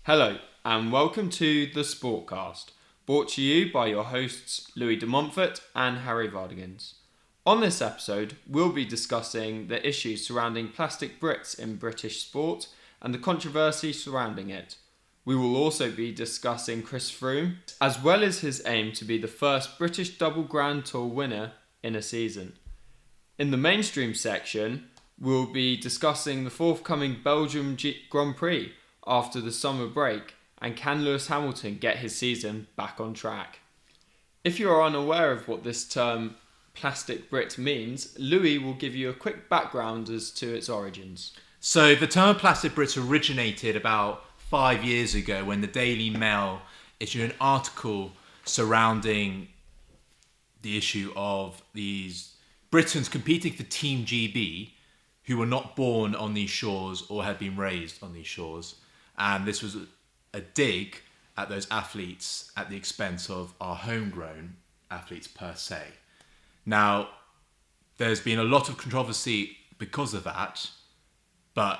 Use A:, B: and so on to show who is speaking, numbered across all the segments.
A: Hello, and welcome to the Sportcast, brought to you by your hosts Louis de Montfort and Harry Vardigans. On this episode, we'll be discussing the issues surrounding plastic Brits in British sport and the controversy surrounding it. We will also be discussing Chris Froome, as well as his aim to be the first British double Grand Tour winner in a season. In the mainstream section, we'll be discussing the forthcoming Belgian Grand Prix after the summer break, and can Lewis Hamilton get his season back on track? If you are unaware of what this term plastic Brit means, Louis will give you a quick background as to its origins.
B: So the term plastic Brits originated about 5 years ago when the Daily Mail issued an article surrounding the issue of these Britons competing for Team GB who were not born on these shores or had been raised on these shores. And this was a dig at those athletes at the expense of our homegrown athletes per se. Now, there's been a lot of controversy because of that, but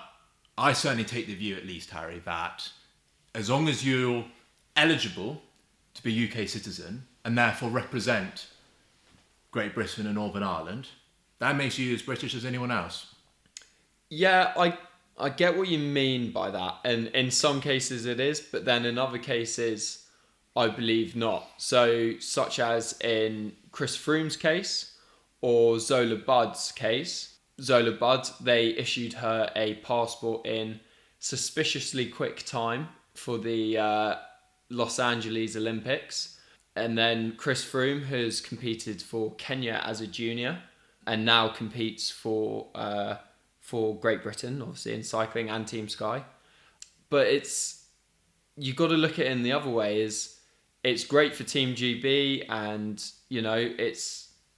B: I certainly take the view, at least, Harry, that as long as you're eligible to be a UK citizen and therefore represent Great Britain and Northern Ireland, that makes you as British as anyone else.
A: Yeah, I get what you mean by that, and in some cases it is, but then in other cases I believe not. So, such as in Chris Froome's case or Zola Budd's case. Zola Budd, they issued her a passport in suspiciously quick time for the Los Angeles Olympics, and then Chris Froome has competed for Kenya as a junior and now competes for Great Britain, obviously in cycling and Team Sky. But you got to look at it in the other way. It's great for Team GB, and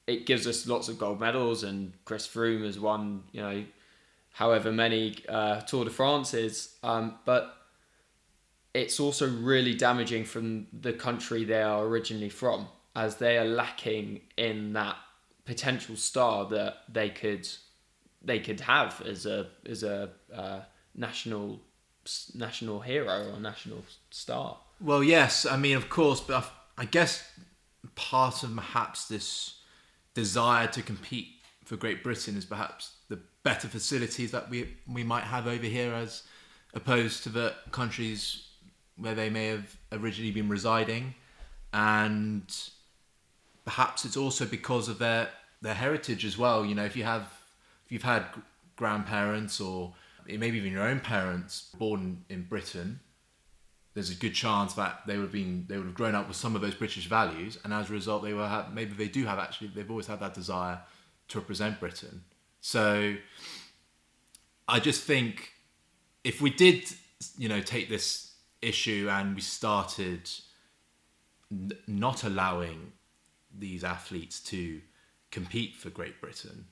A: it gives us lots of gold medals, and Chris Froome has won however many Tour de France's, but it's also really damaging from the country they are originally from, as they are lacking in that potential star that they could have as a national hero or national star.
B: Well, yes, I mean, of course, but I guess part of perhaps this desire to compete for Great Britain is perhaps the better facilities that we might have over here as opposed to the countries where they may have originally been residing, and perhaps it's also because of their heritage as well. If you've had grandparents or maybe even your own parents born in Britain, there's a good chance that they would have grown up with some of those British values, and as a result, they've always had that desire to represent Britain. So I just think if we did, take this issue and we started not allowing these athletes to compete for Great Britain,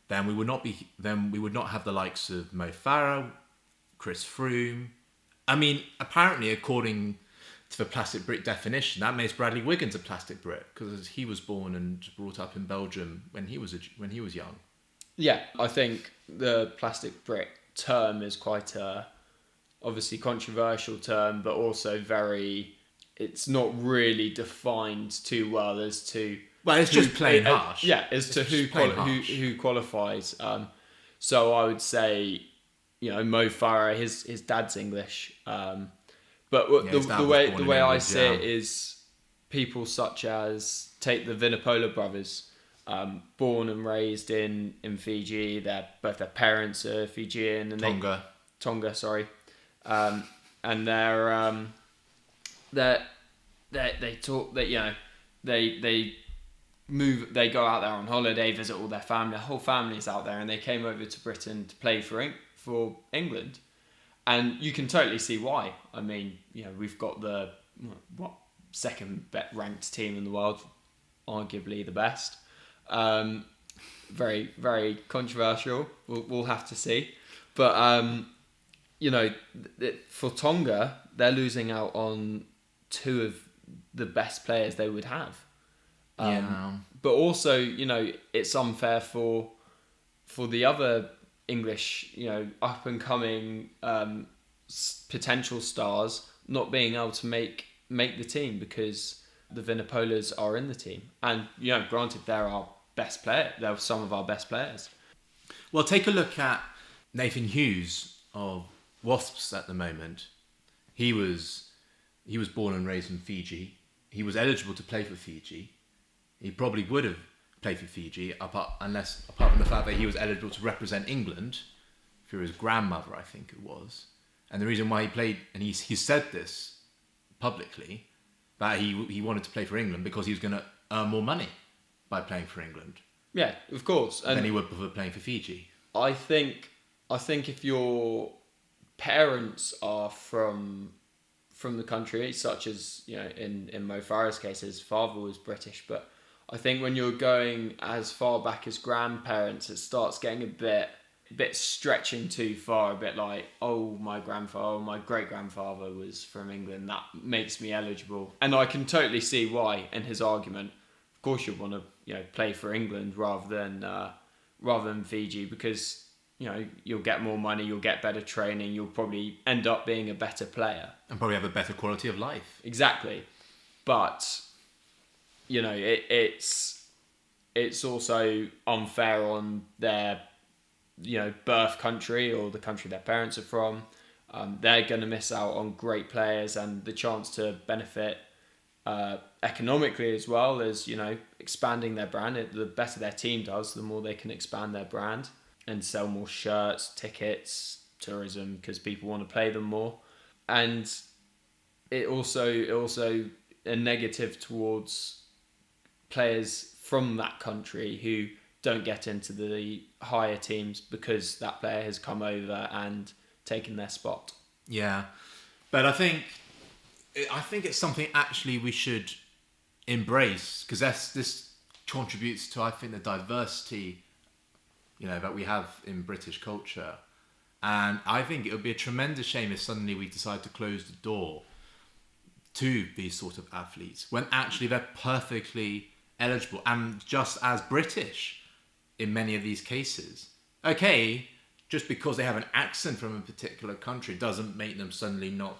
B: then we would not have the likes of Mo Farah, Chris Froome. I mean, apparently, according to the plastic Brit definition, that makes Bradley Wiggins a plastic Brit because he was born and brought up in Belgium when he was young.
A: Yeah, I think the plastic Brit term is quite a obviously controversial term, but also it's not really defined too well as to.
B: Well, it's just plain harsh.
A: Yeah, as to who qualifies. So I would say, Mo Farah, his dad's English, but the way I see it is people such as take the Vinopola brothers, born and raised in Fiji. Both their parents are Fijian and Tonga, sorry, and they talk that they go out there on holiday, visit all their family. Their whole family's out there, and they came over to Britain to play for England, and you can totally see why. I mean, we've got the second ranked team in the world, arguably the best. Very, very controversial. We'll have to see, but for Tonga, they're losing out on two of the best players they would have. But also, it's unfair for the other English, up and coming potential stars not being able to make the team because the Vinopolas are in the team. And, granted, they're our best player. They're some of our best players.
B: Well, take a look at Nathan Hughes of Wasps at the moment. He was born and raised in Fiji. He was eligible to play for Fiji. He probably would have played for Fiji, apart from the fact that he was eligible to represent England through his grandmother, I think it was. And the reason why he played, and he said this publicly, that he wanted to play for England because he was going to earn more money by playing for England.
A: Yeah, of course. And
B: than he would prefer playing for Fiji.
A: I think if your parents are from the country, such as in Mo Farah's case, his father was British, but I think when you're going as far back as grandparents, it starts getting a bit stretching too far, a bit like, oh, my grandfather, my great grandfather was from England, that makes me eligible. And I can totally see why in his argument. Of course, you'd want to play for England rather than Fiji, because you'll get more money, you'll get better training, you'll probably end up being a better player
B: and probably have a better quality of life.
A: Exactly, but it's also unfair on their birth country or the country their parents are from. They're going to miss out on great players and the chance to benefit economically as well as expanding their brand. The better their team does, the more they can expand their brand and sell more shirts, tickets, tourism, because people want to play them more. And it also a negative towards players from that country who don't get into the higher teams because that player has come over and taken their spot.
B: Yeah, but I think it's something actually we should embrace, because this contributes to, I think, the diversity that we have in British culture. And I think it would be a tremendous shame if suddenly we decide to close the door to these sort of athletes when actually they're perfectly eligible and just as British in many of these cases. Okay, just because they have an accent from a particular country doesn't make them suddenly not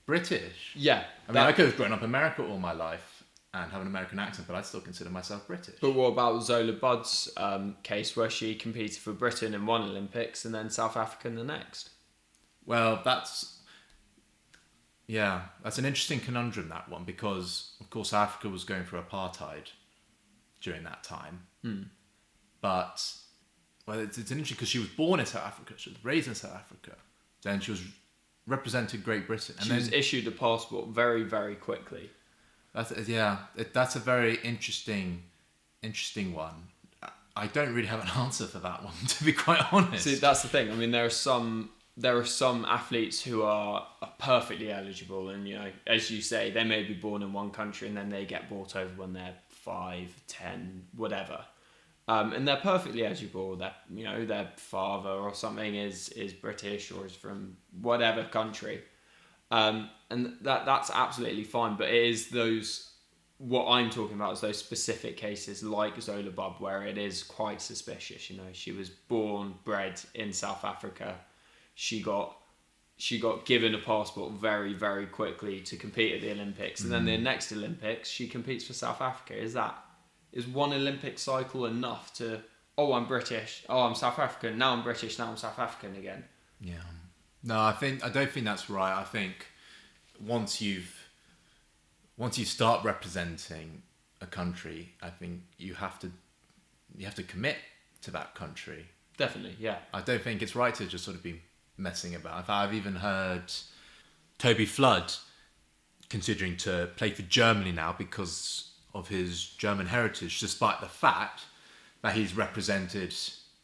B: British.
A: Yeah.
B: I could have grown up in America all my life and have an American accent, but I'd still consider myself British.
A: But what about Zola Budd's case, where she competed for Britain in one Olympics and then South Africa in the next?
B: Well, that's an interesting conundrum, that one, because, of course, Africa was going through apartheid during that time. But, it's interesting because she was born in South Africa, she was raised in South Africa, then she was represented Great Britain. And
A: she was issued a passport very, very quickly.
B: That's a very interesting one. I don't really have an answer for that one, to be quite honest.
A: See, that's the thing. I mean, there are some athletes who are perfectly eligible, and as you say, they may be born in one country and then they get brought over when they're 5, 10, whatever, and they're perfectly eligible. That their father or something is British or is from whatever country. And that's absolutely fine, but it is what I'm talking about is those specific cases like Zola Budd, where it is quite suspicious. She was bred in South Africa. She got given a passport very, very quickly to compete at the Olympics, and then the next Olympics she competes for South Africa. Is one Olympic cycle enough to, oh, I'm British, oh, I'm South African, now I'm British, now I'm South African again?
B: Yeah. No, I don't think that's right. I think once you start representing a country, I think you have to commit to that country.
A: Definitely, yeah.
B: I don't think it's right to just sort of be messing about. In fact, I've even heard Toby Flood considering to play for Germany now because of his German heritage, despite the fact that he's represented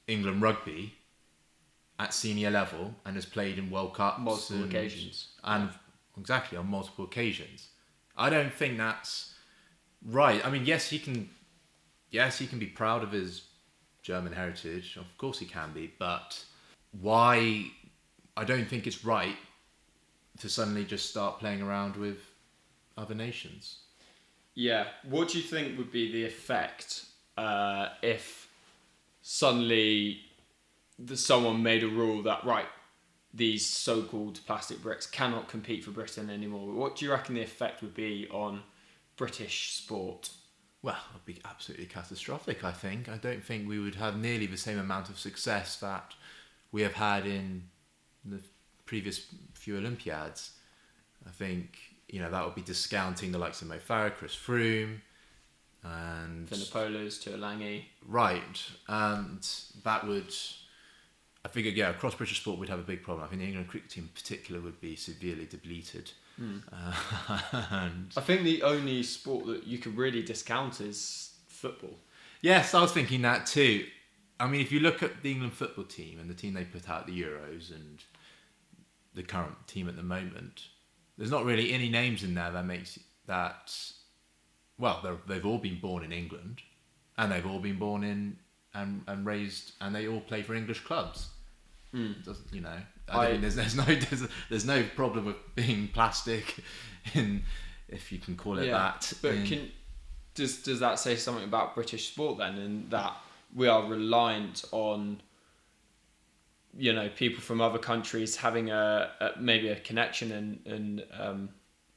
B: England rugby at senior level and has played in World Cups
A: multiple occasions.
B: And exactly, on multiple occasions. I don't think that's right. I mean, yes, he can be proud of his German heritage. Of course he can be, but why? I don't think it's right to suddenly just start playing around with other nations.
A: Yeah. What do you think would be the effect if suddenly someone made a rule that, right, these so-called plastic Brits cannot compete for Britain anymore. What do you reckon the effect would be on British sport?
B: Well, it would be absolutely catastrophic, I think. I don't think we would have nearly the same amount of success that we have had in the previous few Olympiads. I think, that would be discounting the likes of Mo Farah, Chris Froome, and
A: Vinopolas, Tuolangi.
B: Right. And that would, I figure, across British sport we'd have a big problem. I think the England cricket team in particular would be severely depleted. And
A: I think the only sport that you could really discount is football.
B: yes, I was thinking that too. I mean, if you look at the England football team and the team they put out at the Euros and the current team at the moment, there's not really any names in there that makes that. Well, they've all been born in England, and they've all been born in and raised, and they all play for English clubs. Doesn't I think there's no problem with being plastic, if you can call it that.
A: But does that say something about British sport then, in that we are reliant on people from other countries having maybe a connection and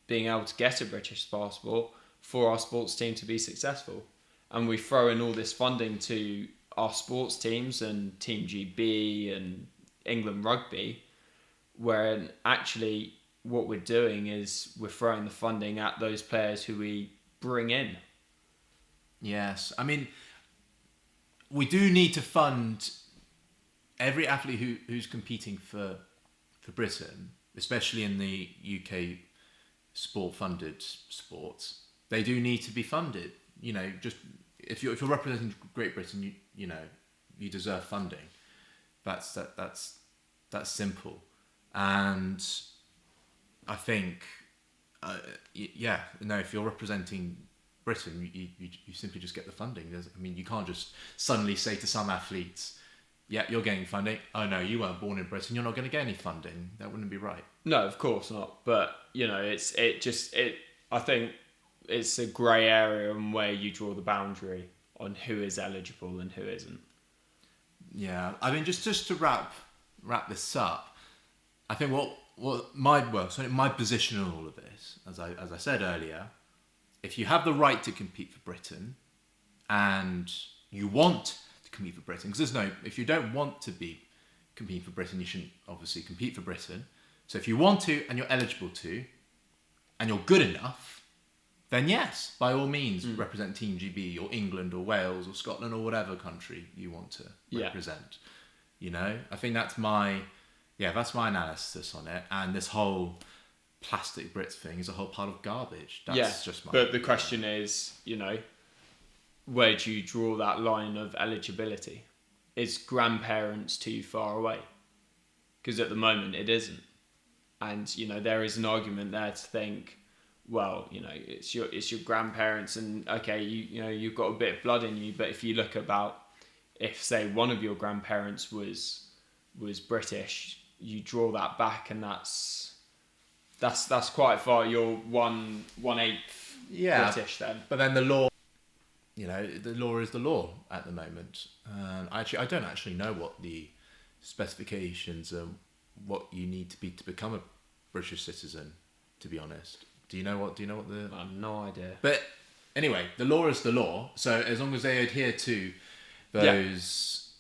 A: being able to get a British passport for our sports team to be successful, and we throw in all this funding to our sports teams and Team GB and England rugby, where actually what we're doing is we're throwing the funding at those players who we bring in.
B: Yes, I mean, we do need to fund every athlete who's competing for Britain, especially in the UK sport-funded sports. They do need to be funded. Just if you're representing Great Britain, you deserve funding. That's simple. And I think, if you're representing Britain, you simply just get the funding. You can't just suddenly say to some athletes, yeah, you're getting funding. Oh no, you weren't born in Britain, you're not going to get any funding. That wouldn't be right.
A: No, of course not. But I think it's a grey area on where you draw the boundary on who is eligible and who isn't.
B: Yeah, I mean, just to wrap this up, I think my position in all of this, as I said earlier, if you have the right to compete for Britain, and you want to compete for Britain, because if you don't want to be competing for Britain, you shouldn't obviously compete for Britain. So if you want to, and you're eligible to, and you're good enough, then yes, by all means, represent Team GB or England or Wales or Scotland or whatever country you want to represent. I think that's my analysis on it. And this whole plastic Brits thing is a whole pile of garbage. That's just my.
A: But the question is, where do you draw that line of eligibility? Is grandparents too far away? Because at the moment it isn't. And, there is an argument there to think, well, it's your grandparents, and okay, you've got a bit of blood in you, but if you look if say one of your grandparents was British, you draw that back, and that's quite far. You're 1/8 British then.
B: But then the law, the law is the law at the moment. I don't actually know what the specifications are, what you need to be to become a British citizen, to be honest. Do you know what the?
A: I have no idea.
B: But anyway, the law is the law. So as long as they adhere to those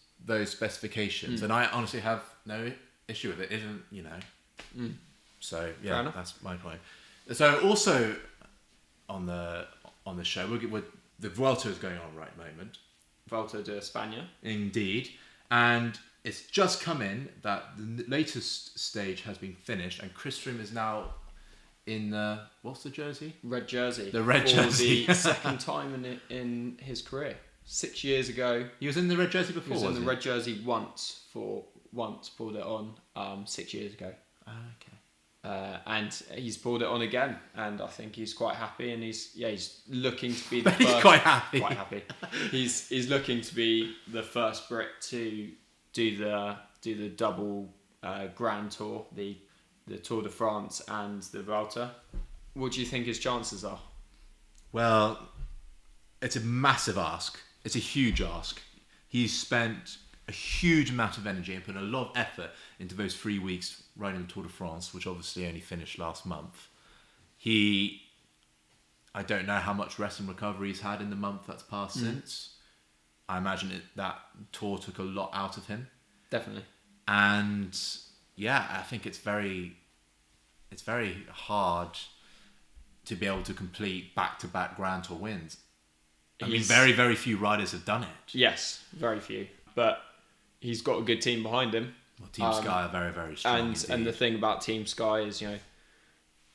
B: specifications, and I honestly have no issue with it. Isn't So that's my point. So also on the show, the Vuelta is going on right at the moment.
A: Vuelta de España.
B: Indeed, and it's just come in that the latest stage has been finished, and Chris Froome is now in what's the jersey?
A: Red jersey.
B: The red jersey.
A: For the second time in his career. 6 years ago.
B: He was in the red jersey before.
A: He was in the red jersey once pulled it on 6 years ago.
B: Okay.
A: And he's pulled it on again, and I think he's quite happy, and he's looking to be the first.
B: He's quite happy.
A: Quite happy. He's looking to be the first Brit to do the double Grand Tour, the Tour de France and the Vuelta. What do you think his chances are?
B: Well, it's a massive ask. It's a huge ask. He's spent a huge amount of energy and put a lot of effort into those 3 weeks riding the Tour de France, which obviously only finished last month. I don't know how much rest and recovery he's had in the month that's passed since. I imagine that tour took a lot out of him.
A: Definitely.
B: And yeah, I think it's very hard to be able to complete back-to-back Grand Tour wins. I mean, very, very few riders have done it.
A: Yes, very few. But he's got a good team behind him.
B: Well, Team Sky are very, very strong.
A: And the thing about Team Sky is,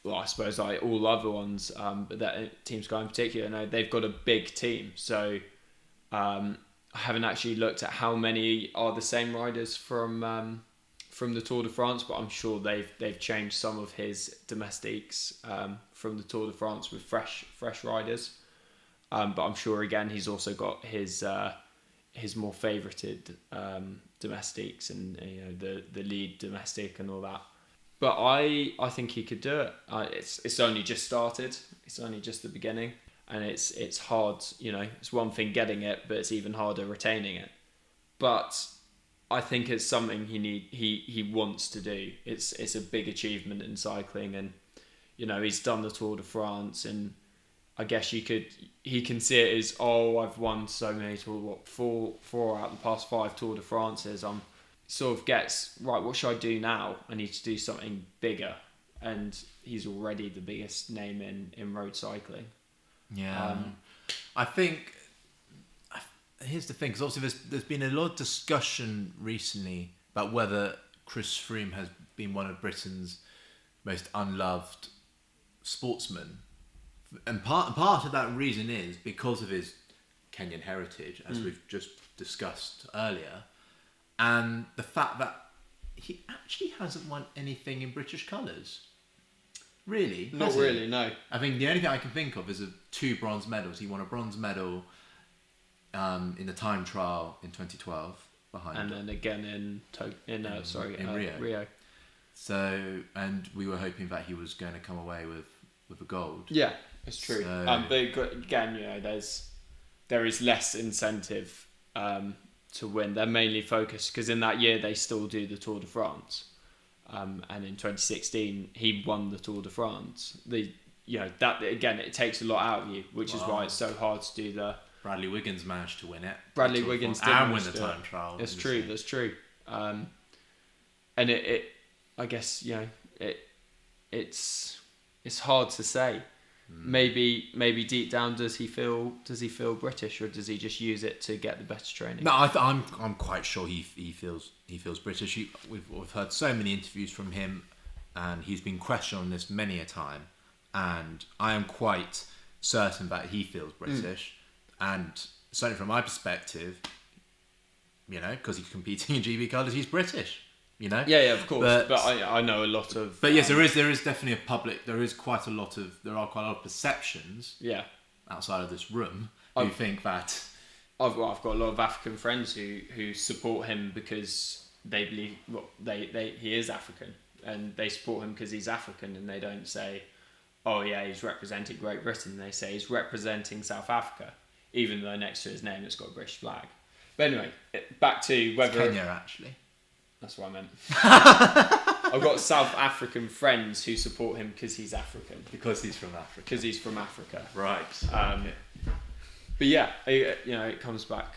A: well, I suppose like all other ones, but that Team Sky in particular, they've got a big team. So I haven't actually looked at how many are the same riders from the Tour de France, but I'm sure they've changed some of his domestiques from the Tour de France with fresh riders. But I'm sure again he's also got his more favoured domestiques and the lead domestic and all that. But I think he could do it. It's only just started. It's only just the beginning, and it's hard. It's one thing getting it, but it's even harder retaining it. But I think it's something he wants to do. It's a big achievement in cycling, and he's done the Tour de France, and I guess he can see it as, I've won so many four out of the past 5 Tour de France's. Sort of gets, right, what should I do now? I need to do something bigger. And he's already the biggest name in road cycling.
B: Yeah. I think, here's the thing, because obviously there's been a lot of discussion recently about whether Chris Froome has been one of Britain's most unloved sportsmen. And part of that reason is because of his Kenyan heritage, as we've just discussed earlier. And the fact that he actually hasn't won anything in British colours. Really?
A: Not really, no.
B: I think the only thing I can think of is 2 bronze medals. He won a bronze medal in the time trial in 2012 behind
A: and then again in Rio.
B: So, and we were hoping that he was going to come away with a gold.
A: Yeah, it's true.
B: So,
A: but again, there is less incentive to win. They're mainly focused because in that year they still do the Tour de France, and in 2016 he won the Tour de France. That again, it takes a lot out of you, which is why it's so hard to do the.
B: Bradley Wiggins managed to win it.
A: Bradley Wiggins did
B: and win the time trial.
A: That's true. And it I guess it's hard to say. Maybe deep down does he feel British, or does he just use it to get the better training?
B: No, I'm quite sure he feels British. We've heard so many interviews from him, and he's been questioned on this many a time. And I am quite certain that he feels British, and certainly from my perspective, because he's competing in GB colours, he's British.
A: Yeah, of course. But I know a lot of.
B: But yes, there is definitely a public. There are quite a lot of perceptions.
A: Yeah.
B: Outside of this room, who think that.
A: I've got a lot of African friends who support him because they believe he is African, and they support him because he's African, and they don't say, oh yeah, he's representing Great Britain. They say he's representing South Africa, even though next to his name it's got a British flag. But anyway, back to whether
B: it's Kenya actually.
A: That's what I meant. I've got South African friends who support him because he's African.
B: Because he's from Africa.
A: Because he's from Africa.
B: Right.
A: Okay. But yeah, it comes back.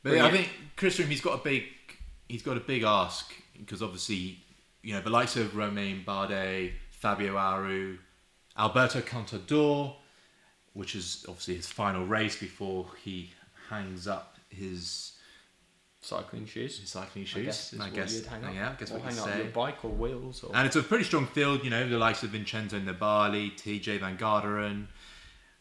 B: But I think Chris Froome, he's got a big ask, because obviously, the likes of Romain Bardet, Fabio Aru, Alberto Contador, which is obviously his final race before he hangs up his
A: cycling shoes.
B: I guess you'd hang up. Yeah, I guess what
A: hang
B: you
A: up
B: say.
A: your bike or wheels.
B: And it's a pretty strong field, the likes of Vincenzo Nibali, TJ Van Garderen.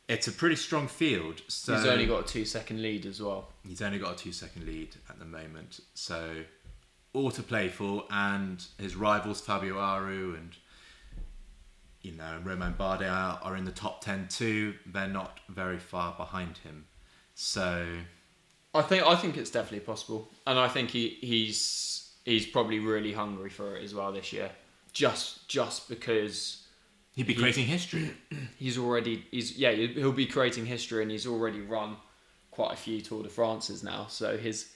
B: It's a pretty strong field. So
A: he's only got a 2-second lead as well.
B: He's only got a 2-second lead at the moment. So all to play for, and his rivals Fabio Aru and Romain Bardet are in the top 10 too. They're not very far behind him. So
A: I think it's definitely possible, and I think he's probably really hungry for it as well this year, just because
B: he'd be creating history.
A: He'll be creating history, and he's already run quite a few Tour de France's now, so his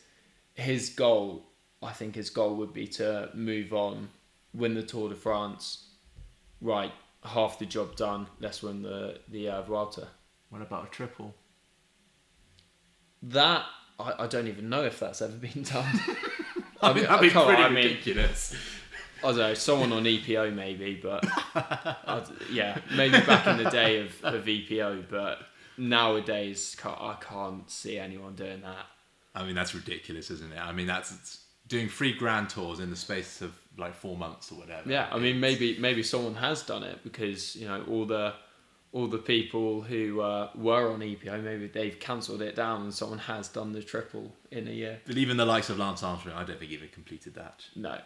A: his goal, I think his goal would be to move on, win the Tour de France. Right, half the job done. Let's win the Vuelta.
B: What about a triple?
A: That I don't even know if that's ever been done.
B: That'd be pretty ridiculous.
A: I don't know, someone on EPO maybe, but maybe back in the day of EPO, but nowadays I can't see anyone doing that.
B: I mean, that's ridiculous, isn't it? I mean, it's doing 3 grand tours in the space of like 4 months or whatever.
A: Yeah, I mean, maybe someone has done it because all the people who were on EPO, maybe they've cancelled it down and someone has done the triple in a year.
B: But even the likes of Lance Armstrong, I don't think even completed that.
A: No,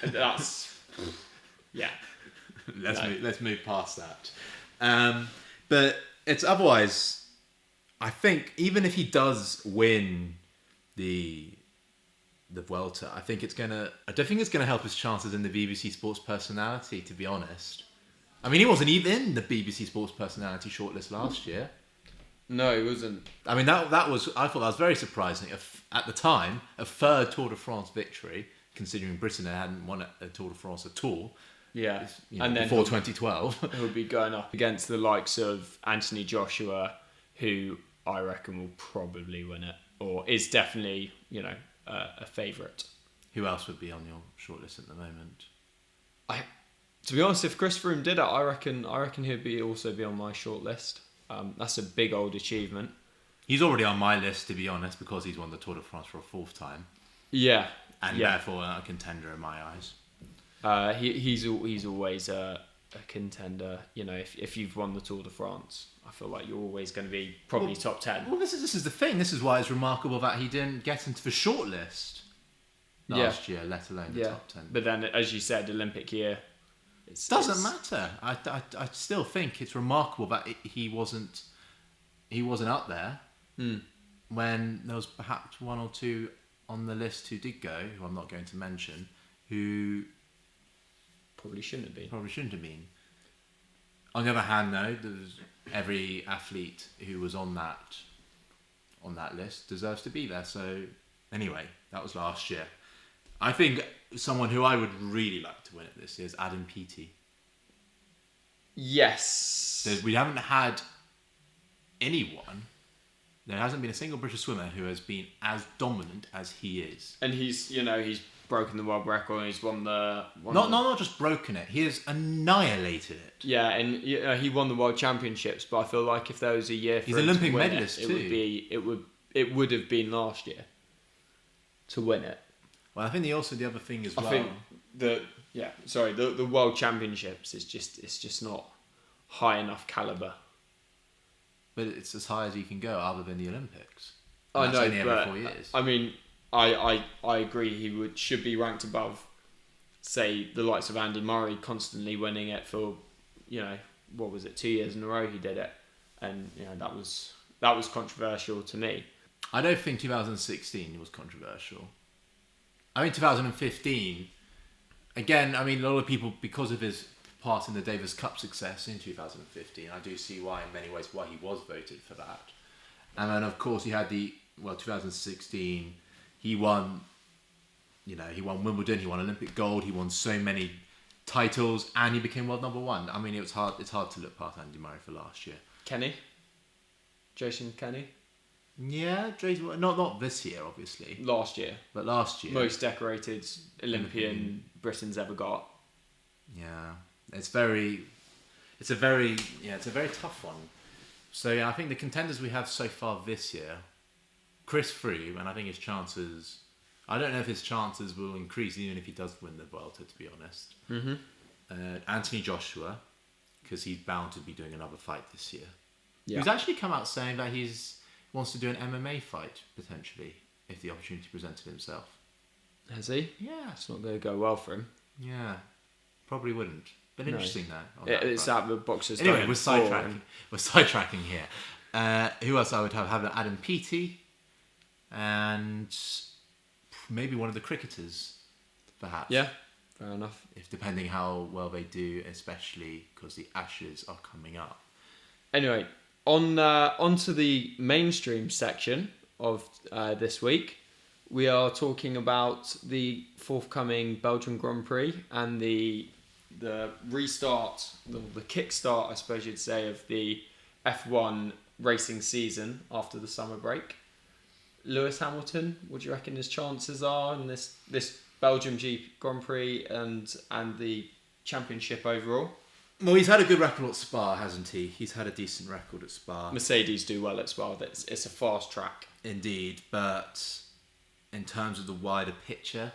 A: that's yeah.
B: Let's move past that. But it's otherwise. I think even if he does win the Vuelta, I don't think it's gonna help his chances in the BBC Sports Personality, to be honest. I mean, he wasn't even in the BBC Sports Personality shortlist last year.
A: No, he wasn't.
B: I mean, I thought that was very surprising. At the time, a third Tour de France victory, considering Britain hadn't won a Tour de France at all.
A: Yeah,
B: and then before 2012,
A: he'll be going up against the likes of Anthony Joshua, who I reckon will probably win it, or is definitely a favourite.
B: Who else would be on your shortlist at the moment?
A: To be honest, if Chris Froome did it, I reckon he'd also be on my shortlist. That's a big old achievement.
B: He's already on my list, to be honest, because he's won the Tour de France for a 4th time.
A: Yeah,
B: and therefore a contender in my eyes.
A: He's always a contender. If you've won the Tour de France, I feel like you're always going to be probably top 10.
B: Well, this is the thing. This is why it's remarkable that he didn't get into the shortlist last year, let alone the top 10.
A: But then, as you said, Olympic year.
B: It doesn't matter. I still think it's remarkable that he wasn't up there when there was perhaps 1 or 2 on the list who did go, who I'm not going to mention, who
A: probably shouldn't have been.
B: On the other hand, though, every athlete who was on that list deserves to be there. So anyway, that was last year. I think someone who I would really like to win it this year is Adam Peaty.
A: Yes.
B: We haven't had anyone. There hasn't been a single British swimmer who has been as dominant as he is.
A: And he's broken the world record. And he's won
B: not just broken it. He has annihilated it.
A: Yeah, and he won the world championships. But I feel like if there was a year for
B: he's an Olympic medalist too.
A: It would have been last year to win it.
B: Well, I think the other thing as well.
A: I think the world championships is just not high enough caliber.
B: But it's as high as you can go, other than the Olympics.
A: I know,
B: only
A: but
B: every 4 years.
A: I mean, I agree. He should be ranked above, say, the likes of Andy Murray, constantly winning it for, 2 years in a row he did it, and that was controversial to me.
B: I don't think 2016 was controversial. I mean, 2015, again, I mean, a lot of people, because of his part in the Davis Cup success in 2015, I do see why, in many ways, why he was voted for that. And then, of course, he had 2016, he won Wimbledon, he won Olympic gold, he won so many titles, and he became world number 1. I mean, it's hard to look past Andy Murray for last year.
A: Jason Kenny?
B: Yeah, not this year, obviously.
A: Last year.
B: But last year.
A: Most decorated Olympian Britain's ever got.
B: Yeah. It's a very tough one. So yeah, I think the contenders we have so far this year, Chris Froome, and I think his chances, I don't know if his chances will increase even if he does win the Vuelta, to be honest. Mm-hmm. Anthony Joshua, because he's bound to be doing another fight this year. Yeah. He's actually come out saying that he wants to do an MMA fight, potentially, if the opportunity presented himself.
A: Has he?
B: Yeah.
A: It's not going to go well for him.
B: Yeah. Probably wouldn't. But interesting, though.
A: It's out the boxes.
B: Anyway, we're sidetracking here. Who else I would have? Adam Peaty. And maybe one of the cricketers, perhaps.
A: Yeah, fair enough.
B: Depending how well they do, especially because the Ashes are coming up.
A: Anyway, onto the mainstream section of this week. We are talking about the forthcoming Belgian Grand Prix and the restart, the kickstart, I suppose you'd say, of the F1 racing season after the summer break. Lewis Hamilton, what do you reckon his chances are in this Belgium Grand Prix and the championship overall?
B: Well, he's had a good record at Spa, hasn't he? He's had a decent record at Spa.
A: Mercedes do well at Spa. It's a fast track.
B: Indeed, but in terms of the wider picture,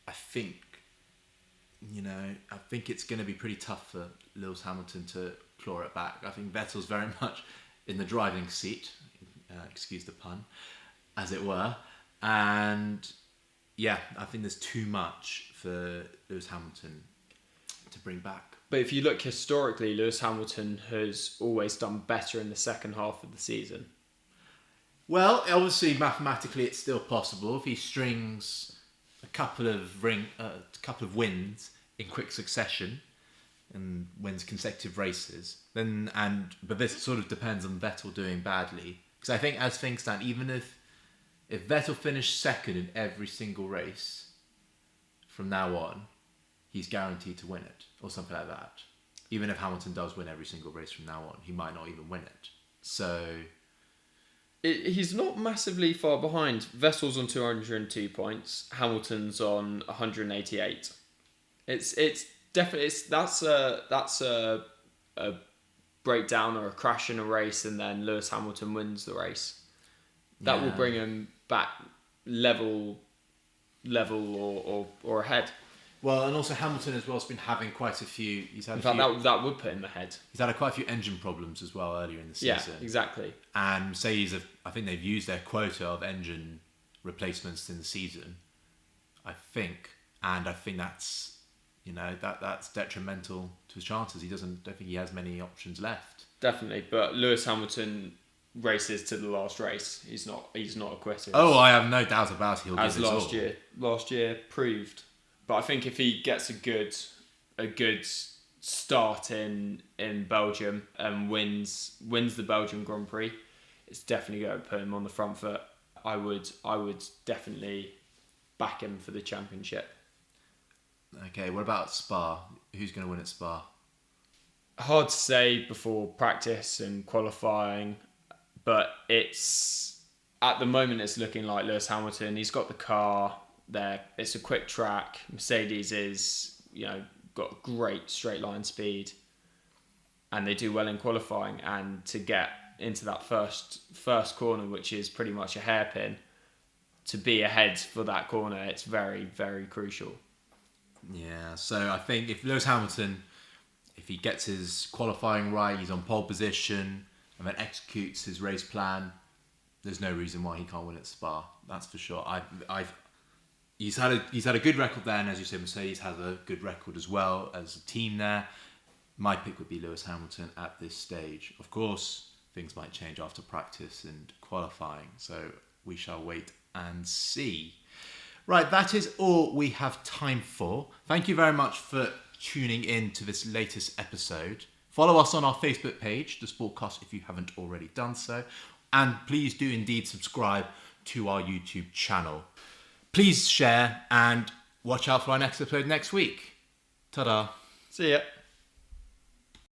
B: I think it's going to be pretty tough for Lewis Hamilton to claw it back. I think Vettel's very much in the driving seat, excuse the pun, as it were. And yeah, I think there's too much for Lewis Hamilton to bring back.
A: But if you look historically, Lewis Hamilton has always done better in the second half of the season.
B: Well, obviously, mathematically, it's still possible if he strings a couple of wins in quick succession and wins consecutive races. But this sort of depends on Vettel doing badly, because I think as things stand, even if Vettel finished second in every single race from now on, he's guaranteed to win it, or something like that. Even if Hamilton does win every single race from now on, he might not even win it. So
A: he's not massively far behind. Vettel's on 202 points. Hamilton's on 188. It's definitely that's a breakdown or a crash in a race, and then Lewis Hamilton wins the race. That will bring him back level or ahead.
B: Well, and also Hamilton as well has been having quite a few.
A: That would put him ahead.
B: He's had quite a few engine problems as well earlier in the season.
A: Yeah, exactly.
B: And Mercedes I think they've used their quota of engine replacements in the season. I think that's that's detrimental to his chances. I don't think he has many options left.
A: Definitely, but Lewis Hamilton races to the last race. He's not a quitter.
B: Oh, I have no doubt about it. He'll
A: as
B: give his all.
A: Last year proved. But I think if he gets a good start in Belgium and wins the Belgian Grand Prix, it's definitely going to put him on the front foot. I would definitely back him for the championship.
B: Okay, what about Spa? Who's going to win at Spa?
A: Hard to say before practice and qualifying, but at the moment it's looking like Lewis Hamilton. He's got the car there. It's a quick track. Mercedes is got great straight line speed, and they do well in qualifying. And to get into that first corner, which is pretty much a hairpin, to be ahead for that corner, it's very, very crucial.
B: Yeah, so I think if Lewis Hamilton, if he gets his qualifying right, he's on pole position, and then executes his race plan, there's no reason why he can't win at Spa. That's for sure. He's had a good record there, and as you said, Mercedes has a good record as well as a team there. My pick would be Lewis Hamilton at this stage. Of course, things might change after practice and qualifying, so we shall wait and see. Right, that is all we have time for. Thank you very much for tuning in to this latest episode. Follow us on our Facebook page, The Sportcast, if you haven't already done so. And please do indeed subscribe to our YouTube channel. Please share and watch out for our next episode next week. Ta-da.
A: See ya.